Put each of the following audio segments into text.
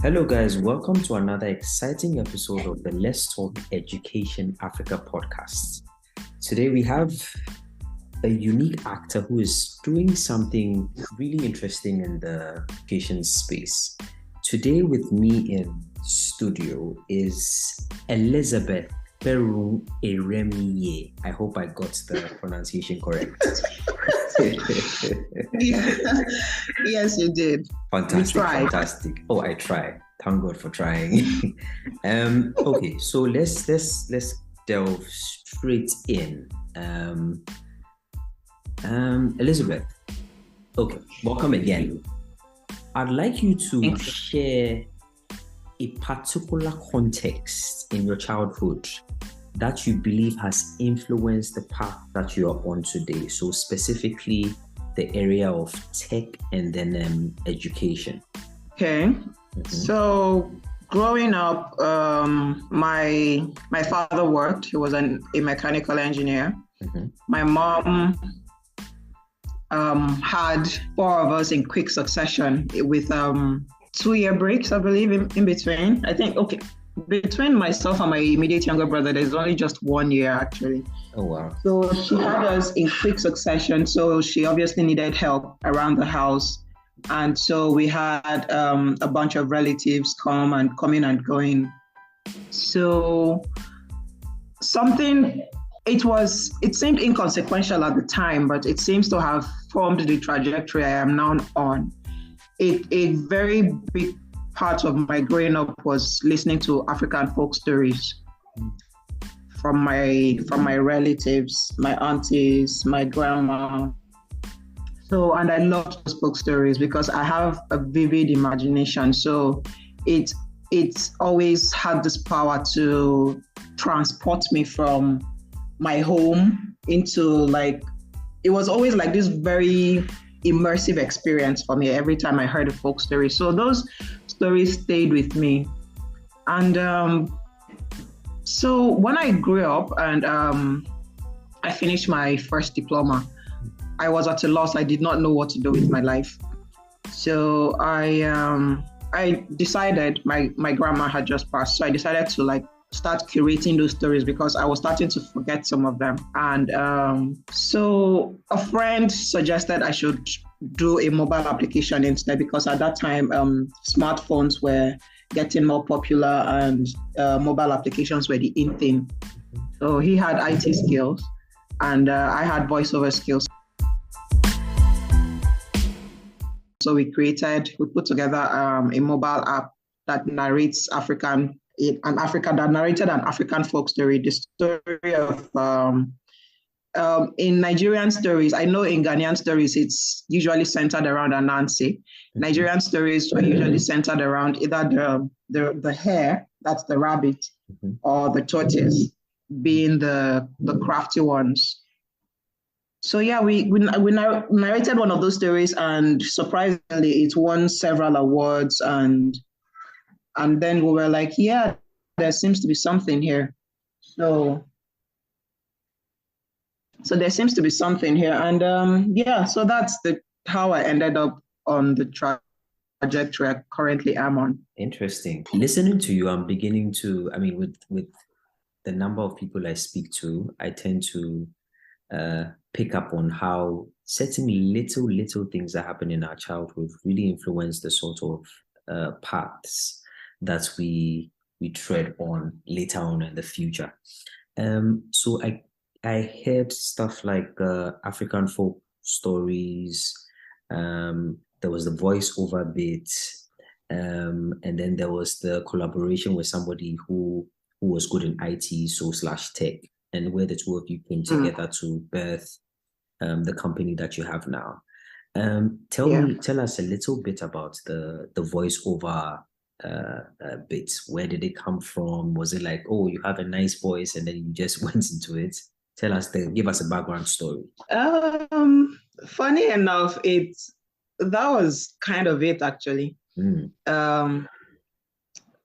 Hello, guys. Welcome to another exciting episode of the Let's Talk Education Africa podcast. Today, we have a unique actor who is doing something really interesting in the education space. Today, with me in studio is Elizabeth Kperrun-Eremie. I hope I got the pronunciation correct. Yes, you did. Fantastic, fantastic. Oh, I tried. Thank God for trying. Okay, so let's delve straight in. Elizabeth. Okay, welcome again. I'd like you to share a particular context in your childhood that you believe has influenced the path that you are on today. So specifically the area of tech and then education. Okay. Mm-hmm. So growing up, my father worked. He was a mechanical engineer. Mm-hmm. My mom had four of us in quick succession with 2-year breaks, I believe, in between. I think, between myself and my immediate younger brother, there's only just 1 year, actually. Oh, wow. So she had us in quick succession. So she obviously needed help around the house. And so we had a bunch of relatives coming and going. So it seemed inconsequential at the time, but it seems to have formed the trajectory I am now on. A very big part of my growing up was listening to African folk stories from my relatives, my aunties, my grandma. So, and I love those folk stories because I have a vivid imagination. So it's always had this power to transport me from my home into it was always like this very immersive experience for me every time I heard a folk story. So those stories stayed with me. And so when I grew up and I finished my first diploma, I was at a loss. I did not know what to do with my life. So I decided, my grandma had just passed, so I decided to start curating those stories because I was starting to forget some of them. And so a friend suggested I should do a mobile application instead because at that time, smartphones were getting more popular and mobile applications were the in thing. So he had IT skills and I had voiceover skills. So we put together a mobile app that narrates that narrated an African folk story, the story of, in Nigerian stories, I know in Ghanaian stories, it's usually centered around Anansi. Nigerian stories are usually centered around either the hare, that's the rabbit, or the tortoise, being the crafty ones. So yeah, we narrated one of those stories, and surprisingly, it won several awards, and then we were like, yeah, there seems to be something here. So there seems to be something here, and so that's how I ended up on the trajectory I currently am on. Interesting. Listening to you, I'm beginning to. I mean, with the number of people I speak to, I tend to pick up on how certain little things that happen in our childhood really influence the sort of paths that we tread on later on in the future. So I heard stuff like African folk stories. There was the voiceover bit, and then there was the collaboration with somebody who was good in IT, so /tech, and where the two of you came together to birth the company that you have now. Tell us a little bit about the voiceover bits. Where did it come from? Was it like, oh, you have a nice voice and then you just went into it? Tell us, give us a background story. Funny enough, that was kind of it actually. Well,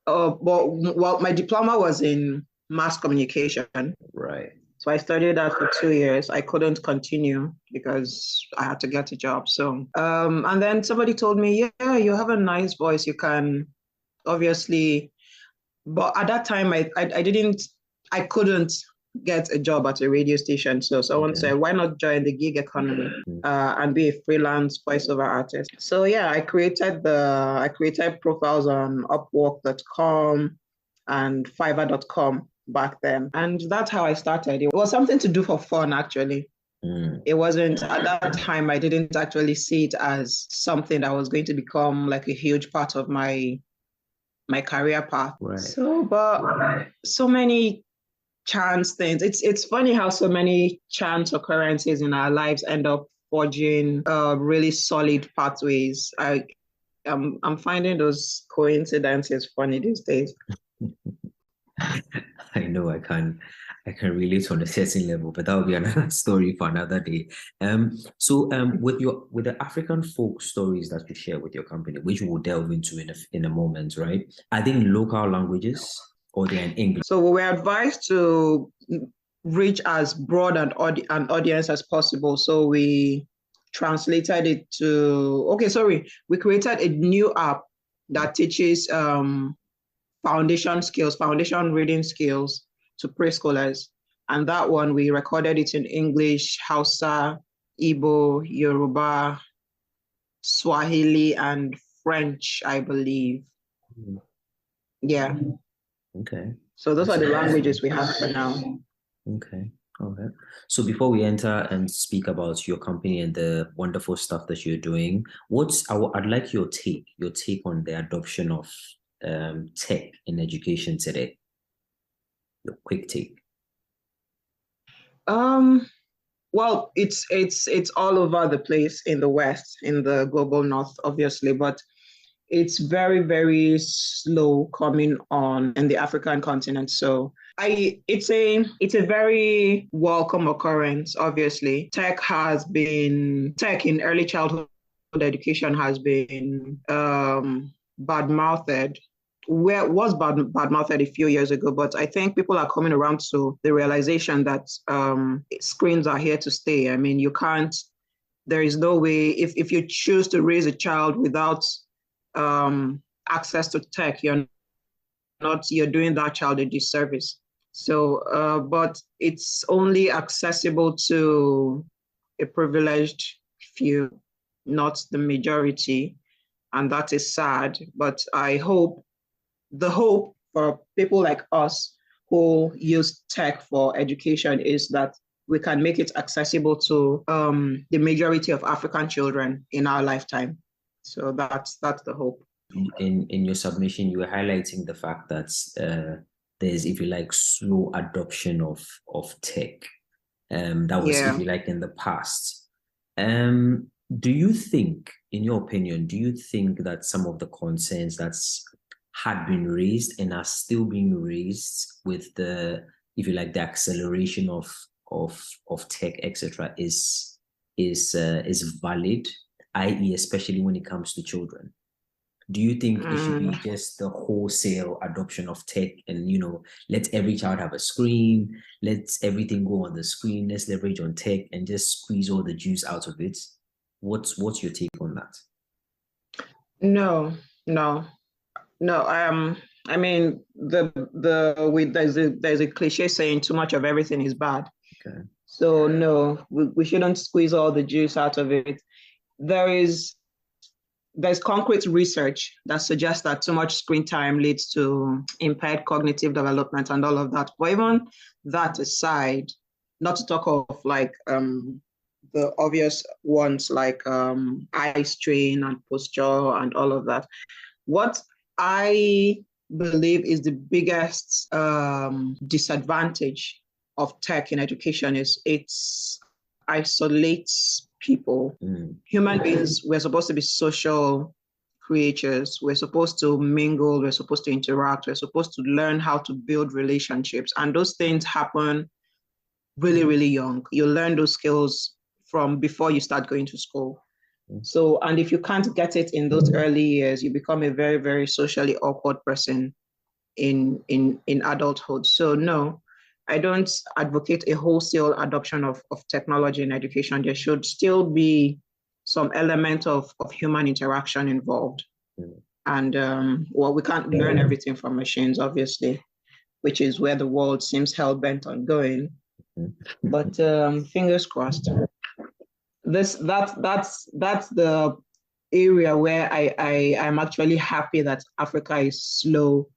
my diploma was in mass communication. Right. So I studied that for 2 years. I couldn't continue because I had to get a job. So, and then somebody told me, yeah, you have a nice voice. You can obviously, but at that time, I couldn't get a job at a radio station. So someone said, why not join the gig economy and be a freelance voiceover artist? So yeah, I created profiles on Upwork.com and Fiverr.com back then. And that's how I started. It was something to do for fun, actually. It wasn't, at that time, I didn't actually see it as something that was going to become like a huge part of my career path. Right. So, but so many chance things. It's funny how so many chance occurrences in our lives end up forging really solid pathways. I'm finding those coincidences funny these days. I know I can relate on a certain level, but that will be another story for another day. With the African folk stories that you share with your company, which we'll delve into in a moment, right? Are they in local languages or they're in English? So we were advised to reach as broad an audience as possible. So we translated it to, we created a new app that teaches foundation reading skills to preschoolers. And that one, we recorded it in English, Hausa, Igbo, Yoruba, Swahili, and French, I believe. Yeah. Okay. So those are the languages we have for now. Okay. Okay. So before we enter and speak about your company and the wonderful stuff that you're doing, I'd like your take on the adoption of tech in education today. Your quick take. Well, it's all over the place in the West, in the global North, obviously, but it's very, very slow coming on in the African continent. So it's a very welcome occurrence, obviously. Tech in early childhood education has been bad-mouthed. Where it was bad-mouthed a few years ago, but I think people are coming around to the realization that screens are here to stay. I mean, there is no way, if you choose to raise a child without access to tech, you're doing that child a disservice. So, but it's only accessible to a privileged few, not the majority, and that is sad. But the hope for people like us who use tech for education is that we can make it accessible to the majority of African children in our lifetime. So that's the hope. In your submission, you were highlighting the fact that there's, if you like, slow adoption of tech. That was, if you like, in the past. Do you think, in your opinion, that some of the concerns that's had been raised and are still being raised with the, if you like, the acceleration of tech, etc., is valid, i.e., especially when it comes to children? Do you think it should be just the wholesale adoption of tech and, let every child have a screen, let everything go on the screen, let's leverage on tech and just squeeze all the juice out of it? What's your take on that? No. I mean, there's a cliche saying too much of everything is bad. Okay. So no, we shouldn't squeeze all the juice out of it. There's concrete research that suggests that too much screen time leads to impaired cognitive development and all of that. But even that aside, not to talk of like the obvious ones like eye strain and posture and all of that. What I believe is the biggest disadvantage of tech in education is it isolates people. Human beings, we're supposed to be social creatures. We're supposed to mingle. We're supposed to interact. We're supposed to learn how to build relationships. And those things happen really, really young. You learn those skills from before you start going to school. So, and if you can't get it in those early years, you become a very, very socially awkward person in adulthood. So no, I don't advocate a wholesale adoption of technology in education. There should still be some element of human interaction involved. And well, we can't learn everything from machines, obviously, which is where the world seems hell-bent on going. But fingers crossed. That's the area where I'm actually happy that Africa is slow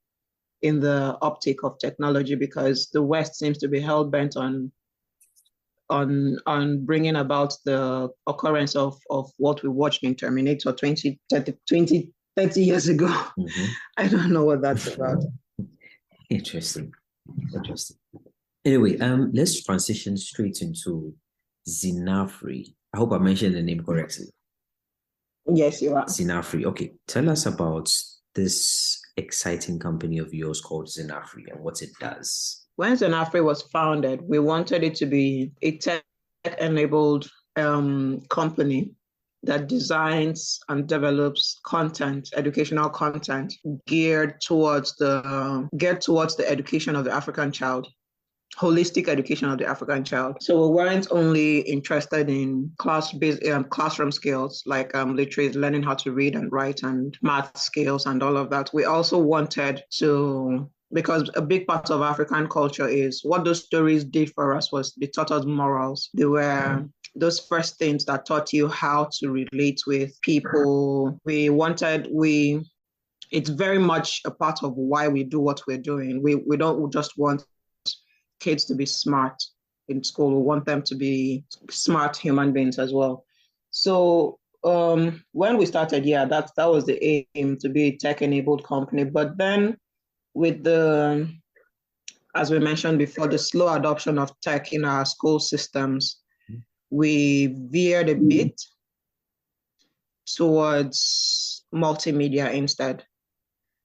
in the uptake of technology, because the West seems to be hell-bent on bringing about the occurrence of what we watched in Terminator 20, 30 years ago. Mm-hmm. I don't know what that's about. Interesting. Anyway, let's transition straight into Zenafri. I hope I mentioned the name correctly. Yes, you are. Zenafri. Okay, tell us about this exciting company of yours called Zenafri and what it does. When Zenafri was founded, we wanted it to be a tech-enabled company that designs and develops content, educational content, geared towards the education of the African child, holistic education of the African child. So we weren't only interested in classroom skills like literacy, learning how to read and write, and math skills and all of that. We also wanted to, because a big part of African culture is what those stories did for us was they taught us morals. They were those first things that taught you how to relate with people. It's very much a part of why we do what we're doing. We don't just want kids to be smart in school. We want them to be smart human beings as well. So when we started, that was the aim, to be a tech-enabled company. But then with as we mentioned before, the slow adoption of tech in our school systems, we veered a bit towards multimedia instead.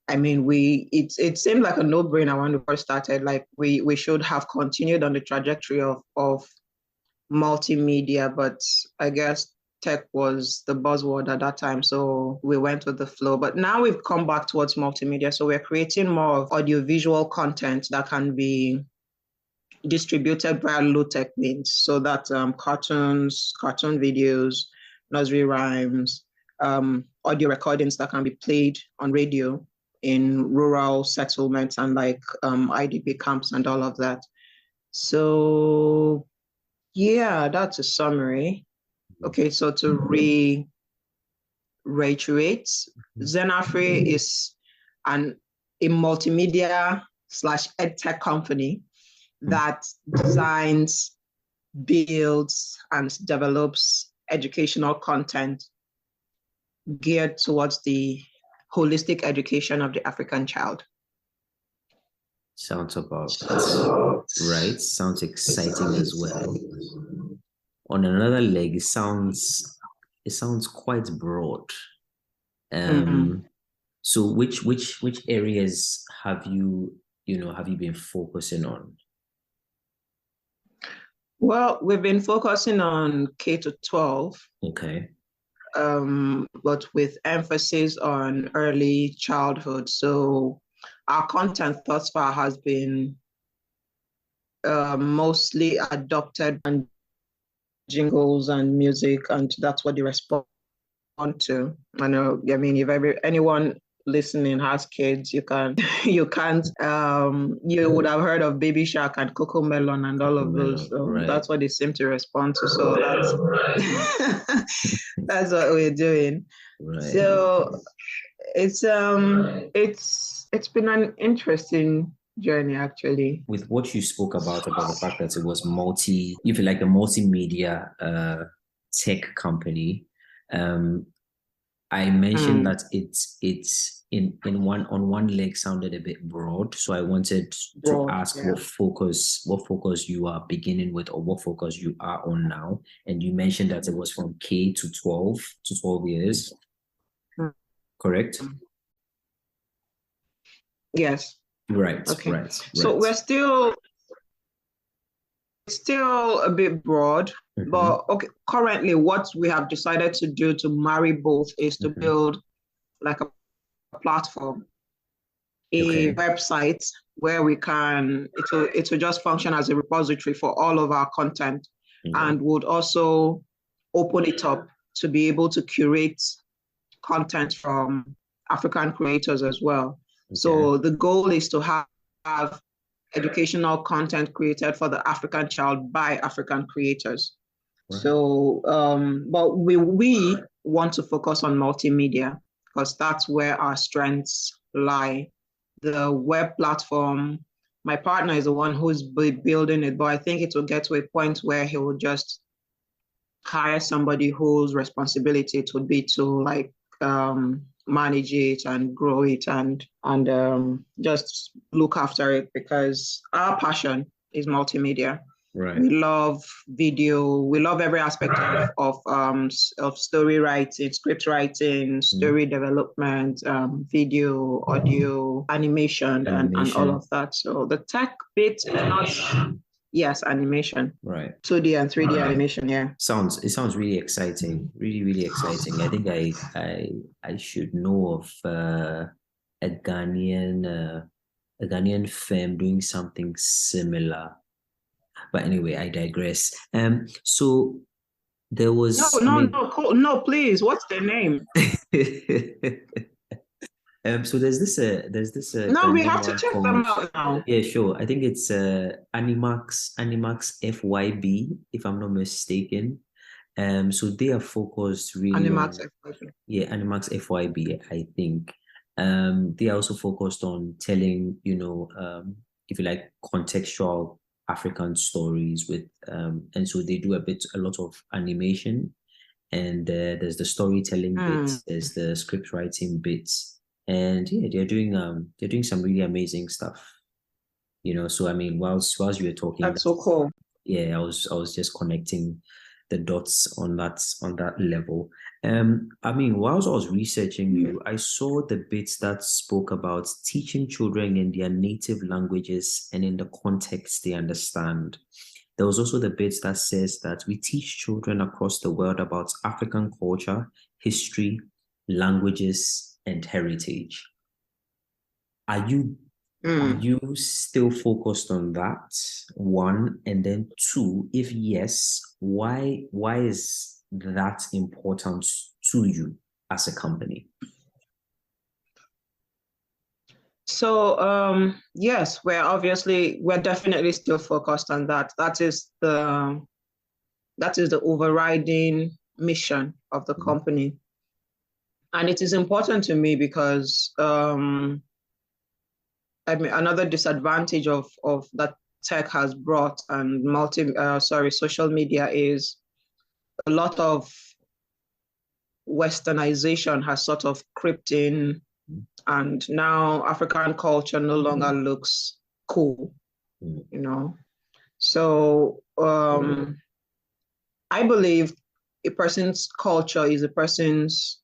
I mean, it seemed like a no-brainer when we first started. Like we should have continued on the trajectory of multimedia, but I guess tech was the buzzword at that time, so we went with the flow. But now we've come back towards multimedia, so we're creating more of audiovisual content that can be distributed via low-tech means, so that cartoon videos, nursery rhymes, audio recordings that can be played on radio in rural settlements and like IDP camps and all of that. So yeah, that's a summary. Okay, so to reiterate, Zenafri is a multimedia / EdTech company that designs, builds, and develops educational content geared towards the holistic education of the African child. Sounds about right. Sounds exciting as well. On another leg, it sounds quite broad. So which areas have you been focusing on? Well, we've been focusing on K-12. Okay. But with emphasis on early childhood. So our content thus far has been mostly adopted and jingles and music, and that's what they respond to. I know, I mean, if anyone listening has kids, you would have heard of Baby Shark and Coco Melon and all of those. So right. That's what they seem to respond to. So that's what we're doing. Right. So it's been an interesting journey, actually. With what you spoke about the fact that it was a multimedia tech company, I mentioned that it's on one leg sounded a bit broad, so I wanted to ask what focus you are beginning with, or what focus you are on now. And you mentioned that it was from K to 12 years, correct? Yes. Right. Okay. Right. So we're still a bit broad, but okay. Currently, what we have decided to do to marry both is to build like a platform, a website where we can. It will just function as a repository for all of our content, and would also open it up to be able to curate content from African creators as well. Okay. So the goal is to have educational content created for the African child by African creators. Right. So, but we want to focus on multimedia because that's where our strengths lie. The web platform, my partner is the one who's building it, but I think it will get to a point where he will just hire somebody whose responsibility it would be to like manage it and grow it and just look after it, because our passion is multimedia. Right. We love video. We love every aspect of story writing, script writing, story development, video, audio, animation, and all of that. So the tech bit is not. Yes, animation. Right. 2D and 3D animation, yeah. It sounds really exciting. Really, really exciting. I think I should know of a Ghanaian firm doing something similar. But anyway, I digress. So there was no, please. What's their name? So there's this no, we have to check them out now. Yeah, sure. I think it's Animax FYB, if I'm not mistaken. So they are focused really Animax FYB. Yeah, Animax FYB, I think. They are also focused on telling, if you like, contextual African stories with and so they do a lot of animation, and there's the storytelling bits, there's the script writing bits. And yeah, they're doing some really amazing stuff, So I mean, whilst you were talking, that's so cool. Yeah, I was just connecting the dots on that level. I mean, whilst I was researching you, I saw the bits that spoke about teaching children in their native languages and in the context they understand. There was also the bits that says that we teach children across the world about African culture, history, languages, and heritage. Are you still focused on that, one? And then two, if yes, why is that important to you as a company? So yes, we're definitely still focused on that. That is the overriding mission of the company. And it is important to me because I mean, another disadvantage of that tech has brought and social media is a lot of westernization has sort of crept in, and now African culture no longer looks cool, So I believe a person's culture is a person's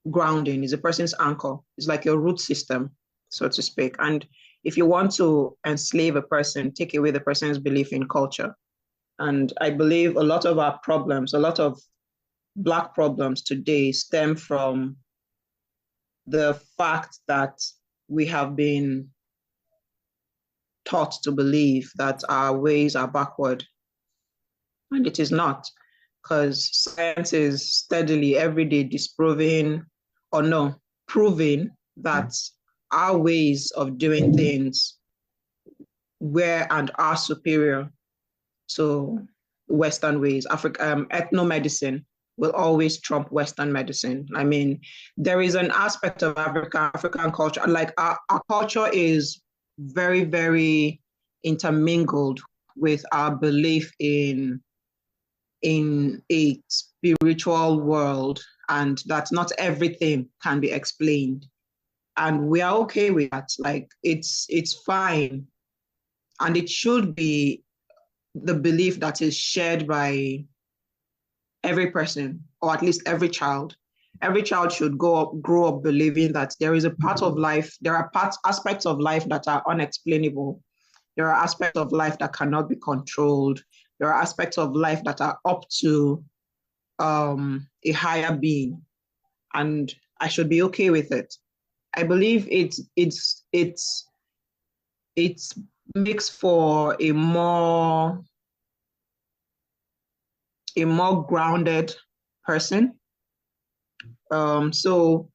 grounding, is a person's anchor. It's like your root system, so to speak. And if you want to enslave a person, take away the person's belief in culture. And I believe a lot of our problems, a lot of Black problems today stem from the fact that we have been taught to believe that our ways are backward. And it is not, because science is steadily every day proving that our ways of doing things were and are superior to Western ways. Ethnomedicine will always trump Western medicine. I mean, there is an aspect of African culture, like our culture is very, very intermingled with our belief in a spiritual world, and that not everything can be explained. And we are okay with that. Like, it's fine. And it should be the belief that is shared by every person, or at least every child. Every child should grow up believing that there is a part of life, there are aspects of life that are unexplainable. There are aspects of life that cannot be controlled. There are aspects of life that are up to a higher being, and I should be okay with it. I believe it makes for a more grounded person. So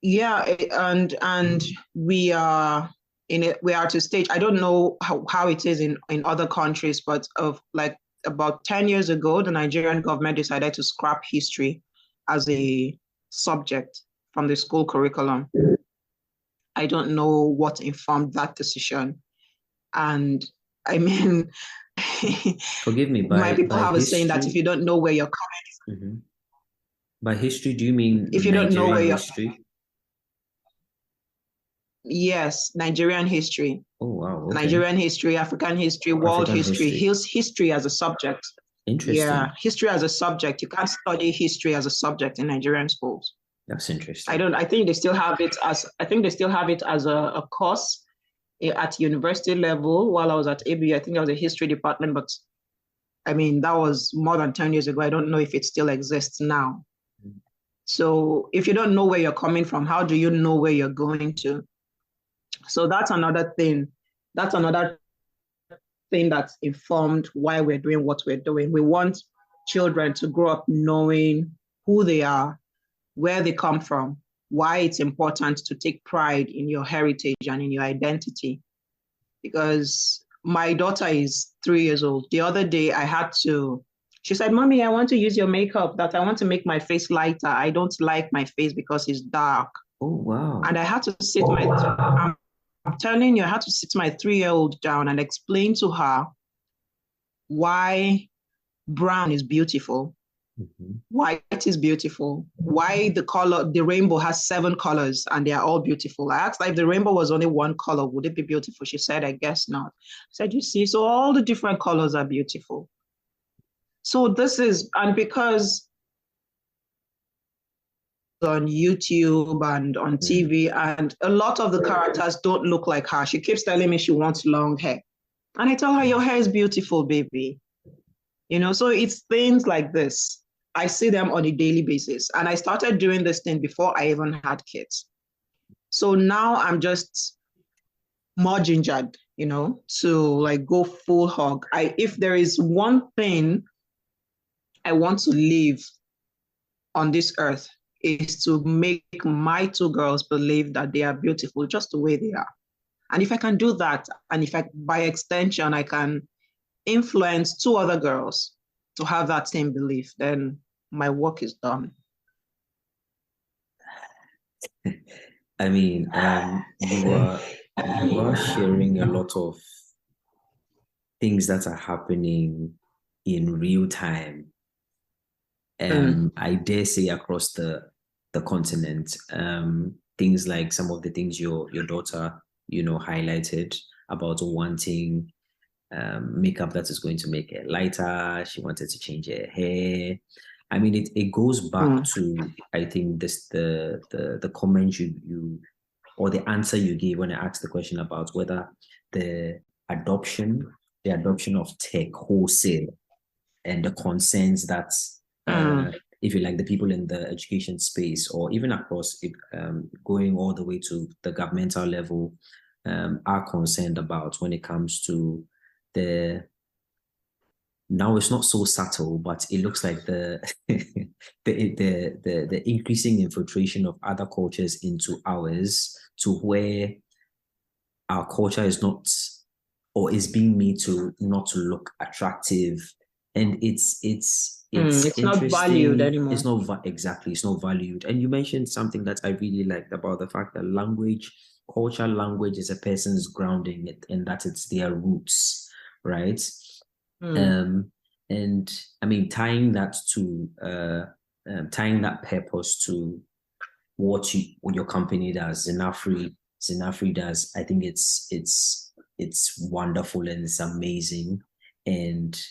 Yeah, and we are in it. We are at a stage. I don't know how it is in other countries, but of like about 10 years ago, the Nigerian government decided to scrap history as a subject from the school curriculum. I don't know what informed that decision. And I mean, Forgive me, my people by have a saying that history. if you don't know where you're coming, Mm-hmm. By history, do you mean if you don't know where Nigerian you're, history? yes, Nigerian history. Oh wow, okay. Nigerian history, African history, world African history, history. history as a subject. Yeah, Interesting. history as a subject. You can't study history as a subject in Nigerian schools. That's interesting. I think they still have it as a course at university level. While I was at ABU, I think I was a history department, but I mean that was more than 10 years ago. I don't know if it still exists now. So if you don't know where you're coming from, how do you know where you're going to? So that's another thing. That's another thing that's informed why we're doing what we're doing. We want children to grow up knowing who they are, where they come from, why it's important to take pride in your heritage and in your identity. Because my daughter is 3 years old. The other day she said, Mommy, I want to use your makeup, that I want to make my face lighter. I don't like my face because it's dark. Oh wow. And I had to sit I'm telling you, I had to sit my 3-year-old down and explain to her why brown is beautiful, white is beautiful, why the rainbow has 7 colors and they are all beautiful. I asked her if the rainbow was only one color, would it be beautiful? She said, I guess not. I said, you see, so all the different colors are beautiful. So and because on YouTube and on TV, and a lot of the characters don't look like her. She keeps telling me she wants long hair. And I tell her, your hair is beautiful, baby. So it's things like this. I see them on a daily basis. And I started doing this thing before I even had kids. So now I'm just more gingered, to like go full hog. If there is one thing I want to leave on this earth, is to make my 2 girls believe that they are beautiful just the way they are. And if I can do that, and if by extension, I can influence 2 other girls to have that same belief, then my work is done. I mean, you are sharing a lot of things that are happening in real time. I dare say across the continent. Things like some of the things your daughter, highlighted about wanting makeup that is going to make it lighter. She wanted to change her hair. I mean, it goes back to, I think, the comment you or the answer you gave when I asked the question about whether the adoption of tech wholesale and the concerns that if you like, the people in the education space or even across it, going all the way to the governmental level, are concerned about when it comes to now it's not so subtle, but it looks like the the increasing infiltration of other cultures into ours, to where our culture is not, or is being made to not to look attractive, and it's not valued anymore. It's not exactly, it's not valued. And you mentioned something that I really liked about the fact that language is a person's grounding, and that it's their roots, right? And I mean, tying that purpose to what your company does, Zenafri does. I think it's wonderful and it's amazing. And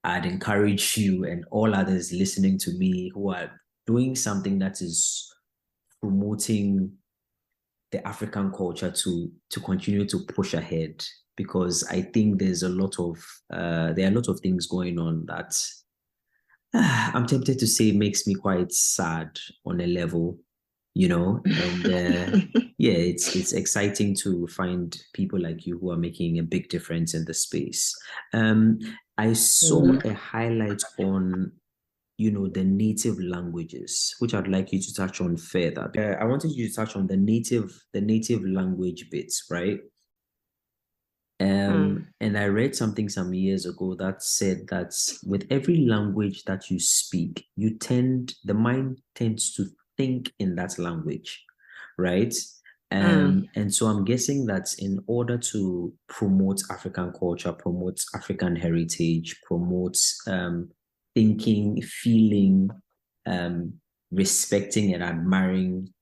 I'd encourage you and all others listening to me who are doing something that is promoting the African culture to continue to push ahead, because I think there's there are a lot of things going on that I'm tempted to say makes me quite sad on a level, and yeah, it's exciting to find people like you who are making a big difference in the space. I saw a highlight on the native languages, which I'd like you to touch on further. I wanted you to touch on the native language bits, right? And I read something some years ago that said that with every language that you speak, the mind tends to think in that language, right? And so I'm guessing that in order to promote African culture, promote African heritage, promote thinking, feeling, respecting and admiring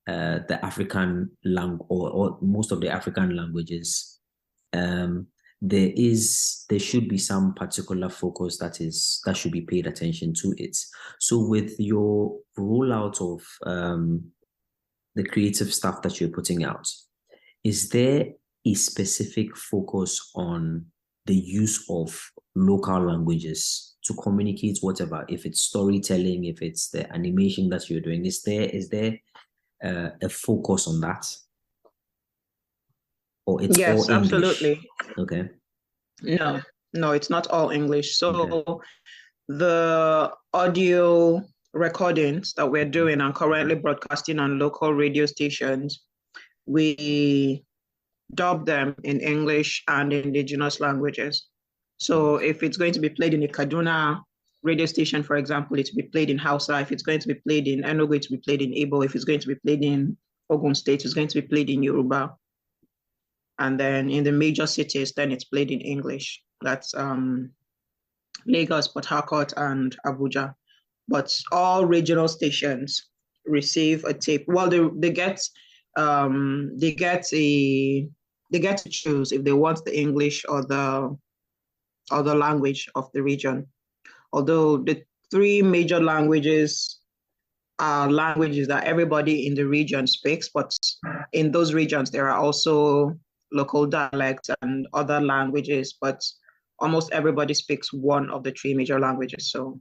the African language or most of the African languages, there should be some particular focus that should be paid attention to it. So with your rollout of the creative stuff that you're putting out, is there a specific focus on the use of local languages to communicate whatever, if it's storytelling, if it's the animation that you're doing? Is there a focus on that? Or it's yes, all English? Absolutely. Okay. No, it's not all English. So the audio recordings that we're doing and currently broadcasting on local radio stations, we dub them in English and indigenous languages. So if it's going to be played in a Kaduna radio station, for example, it will be played in Hausa. If it's going to be played in Enugu, it will be played in Igbo. If it's going to be played in Ogun State, it's going to be played in Yoruba. And then in the major cities, then it's played in English. That's Lagos, Port Harcourt, and Abuja. But all regional stations receive a tape. Well, they get to choose if they want the English or the language of the region. Although the three major languages are languages that everybody in the region speaks, but in those regions there are also local dialects and other languages, but almost everybody speaks one of the three major languages. So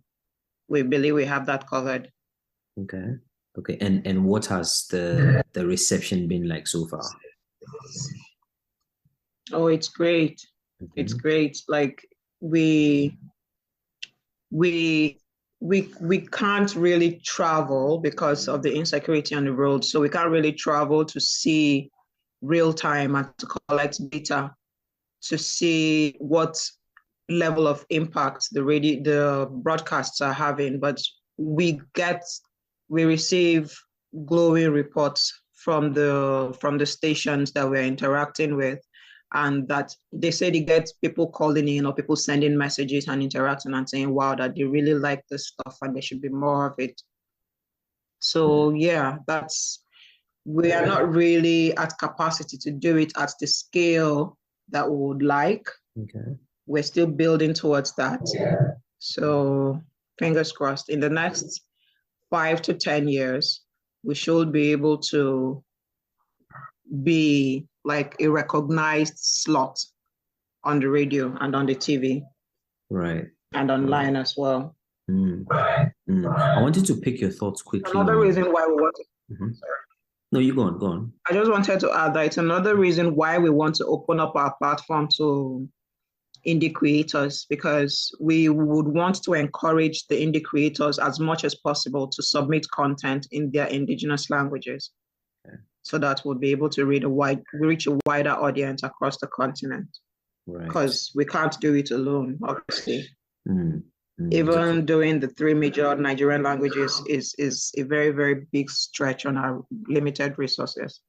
we believe we have that covered. Okay. And what has the reception been like so far? Oh, it's great. It's great. Like we can't really travel because of the insecurity on the road. So we can't really travel to see real time and to collect data to see what level of impact the broadcasts are having. But we receive glowing reports from the stations that we're interacting with, and that they say they get people calling in or people sending messages and interacting and saying, wow, that they really like this stuff and there should be more of it. So yeah, we are not really at capacity to do it at the scale that we would like. Okay. We're still building towards that. So fingers crossed, in the next 5 to 10 years, we should be able to be like a recognized slot on the radio and on the TV. Right. And online as well. I wanted to pick your thoughts quickly. Another reason why we want to... Sorry. No, you go on. I just wanted to add that it's another reason why we want to open up our platform to indie creators, because we would want to encourage the indie creators as much as possible to submit content in their indigenous languages, so that we'll be able to reach a wider audience across the continent. Right. Because we can't do it alone, obviously. Even doing the three major Nigerian languages is a very, very big stretch on our limited resources.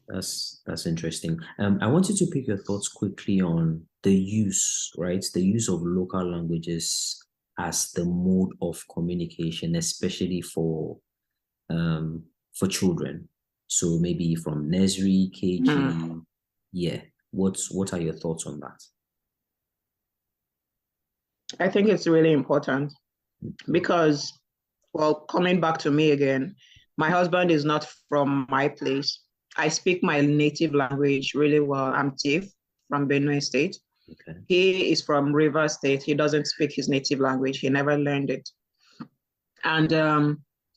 That's interesting. I wanted to pick your thoughts quickly on the use of local languages as the mode of communication, especially for children. So maybe from nursery, KG. Yeah. What are your thoughts on that? I think it's really important because, well, coming back to me again, my husband is not from my place. I speak my native language really well. I'm Tiff from Benue State. Okay. He is from Rivers State. He doesn't speak his native language. He never learned it. And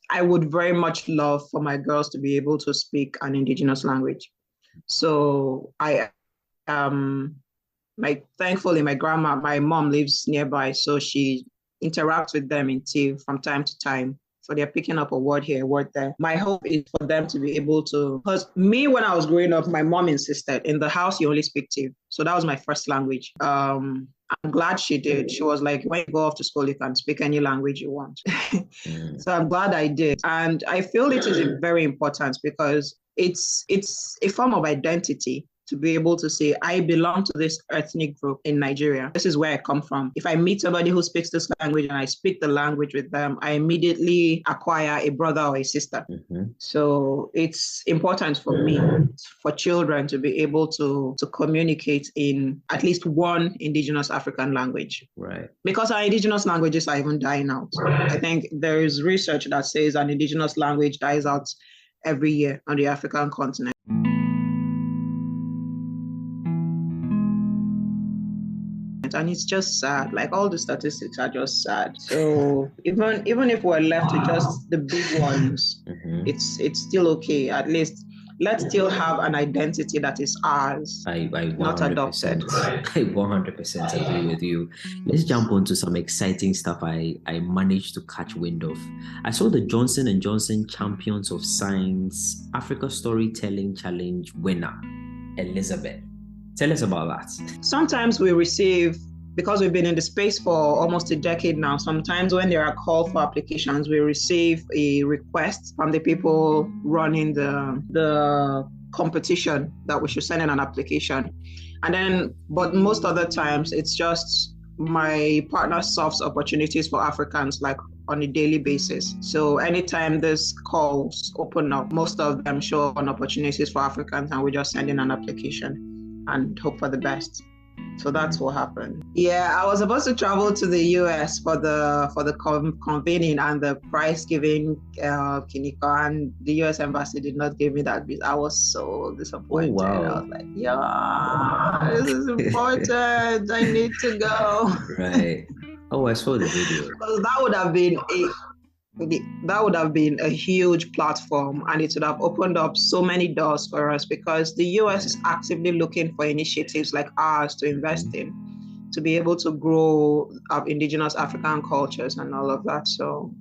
I would very much love for my girls to be able to speak an indigenous language. So thankfully my mom lives nearby, so she interact with them in TIV from time to time. So they're picking up a word here, a word there. My hope is for them to be able to, because me, when I was growing up, my mom insisted in the house, you only speak TIV. So that was my first language. I'm glad she did. She was like, when you go off to school, you can speak any language you want. So I'm glad I did. And I feel it is very important because it's a form of identity to be able to say, I belong to this ethnic group in Nigeria. This is where I come from. If I meet somebody who speaks this language and I speak the language with them, I immediately acquire a brother or a sister. So it's important for me, for children to be able to communicate in at least one indigenous African language. Right. Because our indigenous languages are even dying out. I think there is research that says an indigenous language dies out every year on the African continent. And it's just sad. Like, all the statistics are just sad. So even if we're left with just the big ones, it's still okay. At least let's still have an identity that is ours, I 100%, not adopted. I 100% agree with you. Let's jump onto some exciting stuff I managed to catch wind of. I saw the Johnson & Johnson Champions of Science Africa Storytelling Challenge winner, Elizabeth. Tell us about that. Sometimes we receive, because we've been in the space for almost a decade now, sometimes when there are call for applications, we receive a request from the people running the competition that we should send in an application. And then, but most other times, it's just my partner solves opportunities for Africans, like on a daily basis. So anytime this calls open up, most of them show on opportunities for Africans, and we just send in an application and hope for the best. So that's what happened. Yeah, I was supposed to travel to the US for the convening and the prize giving Kiniko, and the US embassy did not give me that visa. I was so disappointed. Oh, wow. I was like, yeah, this is important. I need to go. Right. Oh, I saw the video. Because that would have been a huge platform, and it would have opened up so many doors for us, because the US is actively looking for initiatives like ours to invest in, to be able to grow our indigenous African cultures and all of that. So,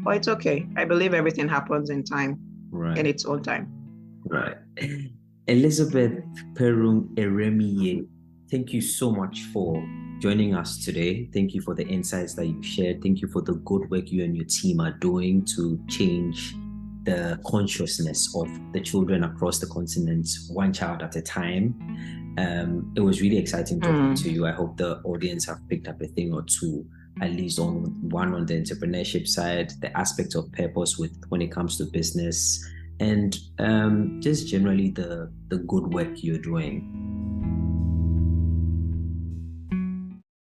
but it's okay. I believe everything happens in time, in its own time. Right. Elizabeth Kperrun-Eremie, thank you so much for joining us today. Thank you for the insights that you shared. Thank you for the good work you and your team are doing to change the consciousness of the children across the continent, one child at a time. It was really exciting talking to you. I hope the audience have picked up a thing or two, at least on the entrepreneurship side, the aspect of purpose when it comes to business, and just generally the good work you're doing.